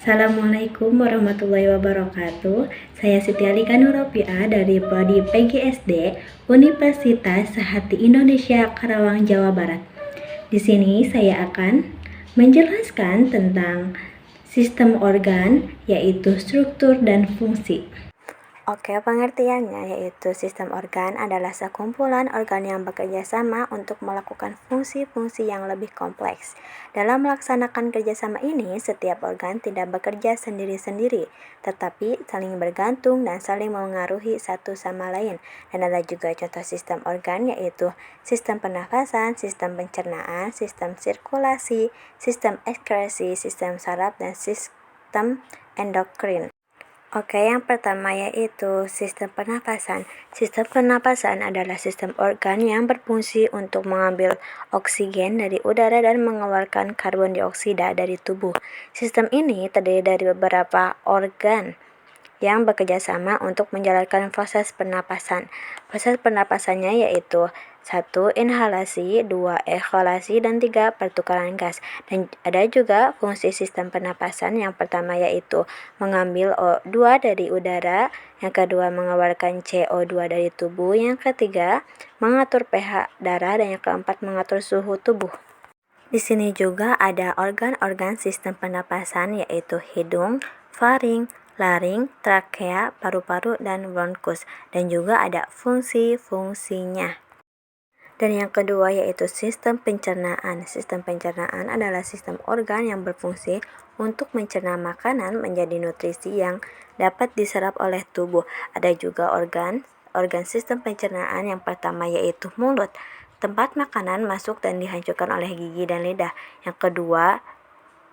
Assalamualaikum warahmatullahi wabarakatuh. Saya Siti Alika Nurofiah dari Prodi PGSD Universitas Sehati Indonesia Karawang, Jawa Barat. Di sini saya akan menjelaskan tentang sistem organ, yaitu struktur dan fungsi. Oke, pengertiannya yaitu sistem organ adalah sekumpulan organ yang bekerja sama untuk melakukan fungsi-fungsi yang lebih kompleks. Dalam melaksanakan kerjasama ini, setiap organ tidak bekerja sendiri-sendiri, tetapi saling bergantung dan saling mengaruhi satu sama lain. Dan ada juga contoh sistem organ yaitu sistem pernafasan, sistem pencernaan, sistem sirkulasi, sistem ekskresi, sistem saraf, dan sistem endokrin. Oke, yang pertama yaitu sistem pernapasan. Sistem pernapasan adalah sistem organ yang berfungsi untuk mengambil oksigen dari udara dan mengeluarkan karbon dioksida dari tubuh. Sistem ini terdiri dari beberapa organ yang bekerja sama untuk menjalankan proses pernapasan. Proses pernapasannya yaitu 1. Inhalasi, 2. Ekshalasi, dan 3. Pertukaran gas. Dan ada juga fungsi sistem pernapasan yang pertama yaitu mengambil O2 dari udara, yang kedua mengeluarkan CO2 dari tubuh, yang ketiga mengatur pH darah, dan yang keempat mengatur suhu tubuh. Di sini juga ada organ-organ sistem pernapasan yaitu hidung, faring, laring, trakea, paru-paru, dan bronkus, dan juga ada fungsi-fungsinya. Dan yang kedua yaitu sistem pencernaan. Sistem pencernaan adalah sistem organ yang berfungsi untuk mencerna makanan menjadi nutrisi yang dapat diserap oleh tubuh. Ada juga organ sistem pencernaan yang pertama yaitu mulut, tempat makanan masuk dan dihancurkan oleh gigi dan lidah. Yang kedua,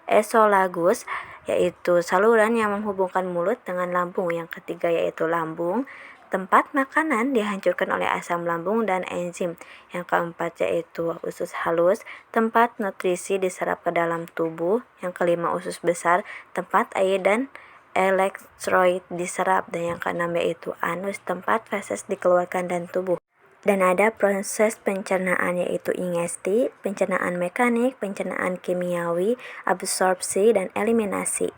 esolagus, yaitu saluran yang menghubungkan mulut dengan lambung. Yang ketiga yaitu lambung, tempat makanan dihancurkan oleh asam lambung dan enzim. Yang keempat yaitu usus halus, tempat nutrisi diserap ke dalam tubuh. Yang kelima usus besar, tempat air dan elektrolit diserap. Dan yang keenam yaitu anus, tempat feses dikeluarkan dan tubuh. Dan ada proses pencernaan yaitu ingesti, pencernaan mekanik, pencernaan kimiawi, absorpsi, dan eliminasi.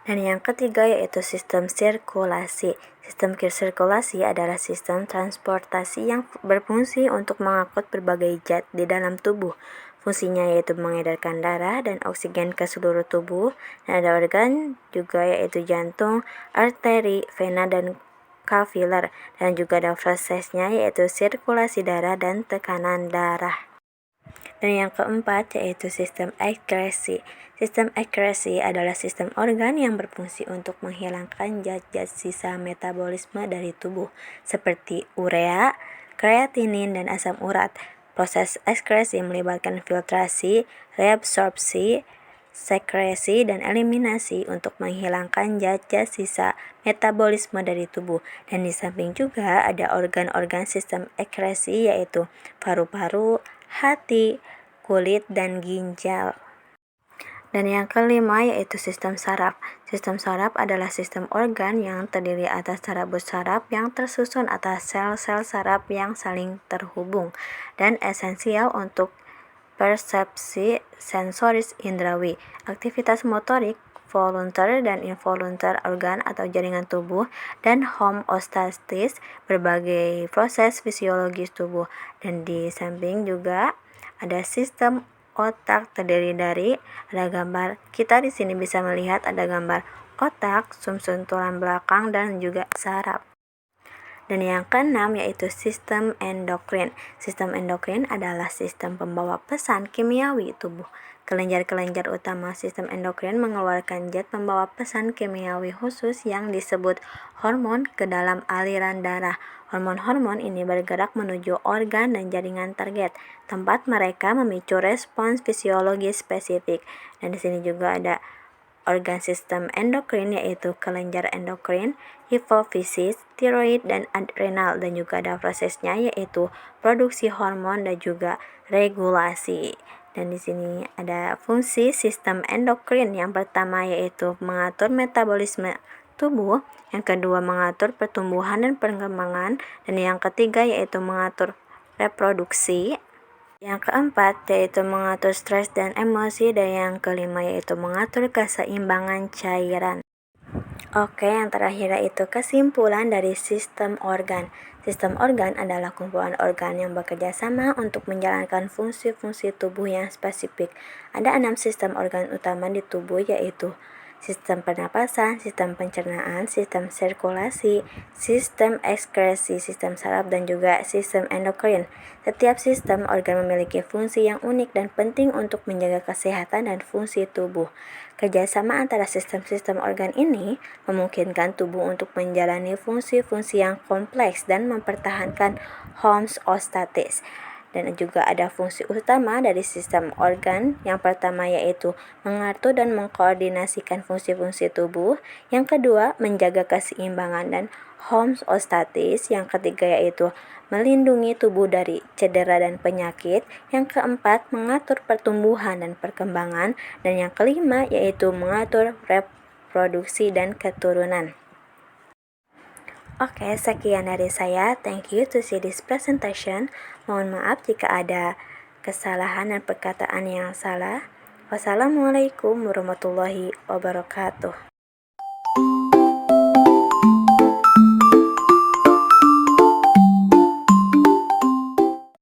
Dan yang ketiga yaitu sistem sirkulasi. Sistem sirkulasi adalah sistem transportasi yang berfungsi untuk mengangkut berbagai zat di dalam tubuh. Fungsinya yaitu mengedarkan darah dan oksigen ke seluruh tubuh. Dan ada organ juga yaitu jantung, arteri, vena, dan kapiler. Dan juga ada prosesnya yaitu sirkulasi darah dan tekanan darah. Dan yang keempat yaitu sistem ekskresi. Sistem ekskresi adalah sistem organ yang berfungsi untuk menghilangkan zat-zat sisa metabolisme dari tubuh seperti urea, kreatinin, dan asam urat. Proses ekskresi melibatkan filtrasi, reabsorpsi, sekresi, dan eliminasi untuk menghilangkan zat-zat sisa metabolisme dari tubuh. Dan di samping juga ada organ-organ sistem ekskresi yaitu paru-paru, hati, kulit, dan ginjal. Dan yang kelima yaitu sistem saraf. Sistem saraf adalah sistem organ yang terdiri atas saraf saraf yang tersusun atas sel-sel saraf yang saling terhubung dan esensial untuk persepsi sensoris indrawi, aktivitas motorik, volunter dan involunter organ atau jaringan tubuh, dan homeostasis, berbagai proses fisiologis tubuh. Dan di samping juga ada sistem otak terdiri dari ada gambar. Kita di sini bisa melihat ada gambar otak, sumsum tulang belakang, dan juga saraf. Dan yang keenam yaitu sistem endokrin. Sistem endokrin adalah sistem pembawa pesan kimiawi tubuh. Kelenjar-kelenjar utama sistem endokrin mengeluarkan zat pembawa pesan kimiawi khusus yang disebut hormon ke dalam aliran darah. Hormon-hormon ini bergerak menuju organ dan jaringan target, tempat mereka memicu respons fisiologis spesifik. Dan di sini juga ada organ sistem endokrin yaitu kelenjar endokrin, hipofisis, tiroid, dan adrenal. Dan juga ada prosesnya yaitu produksi hormon dan juga regulasi. Dan di sini ada fungsi sistem endokrin. Yang pertama yaitu mengatur metabolisme tubuh, yang kedua mengatur pertumbuhan dan perkembangan, dan yang ketiga yaitu mengatur reproduksi, Yang keempat yaitu mengatur stres dan emosi, dan yang kelima yaitu mengatur keseimbangan cairan. Oke, yang terakhir yaitu kesimpulan dari sistem organ. Sistem organ adalah kumpulan organ yang bekerja sama untuk menjalankan fungsi-fungsi tubuh yang spesifik. Ada 6 sistem organ utama di tubuh, yaitu sistem pernapasan, sistem pencernaan, sistem sirkulasi, sistem ekskresi, sistem saraf, dan juga sistem endokrin. Setiap sistem organ memiliki fungsi yang unik dan penting untuk menjaga kesehatan dan fungsi tubuh. Kerjasama antara sistem-sistem organ ini memungkinkan tubuh untuk menjalani fungsi-fungsi yang kompleks dan mempertahankan homeostatis. Dan juga ada fungsi utama dari sistem organ. Yang pertama yaitu mengatur dan mengkoordinasikan fungsi-fungsi tubuh. Yang kedua, menjaga keseimbangan dan homeostatis. Yang ketiga yaitu melindungi tubuh dari cedera dan penyakit. Yang keempat, mengatur pertumbuhan dan perkembangan. Dan yang kelima yaitu mengatur reproduksi dan keturunan. Oke, sekian dari saya. Thank you to see this presentation. Mohon maaf jika ada kesalahan dan perkataan yang salah. Wassalamualaikum warahmatullahi wabarakatuh.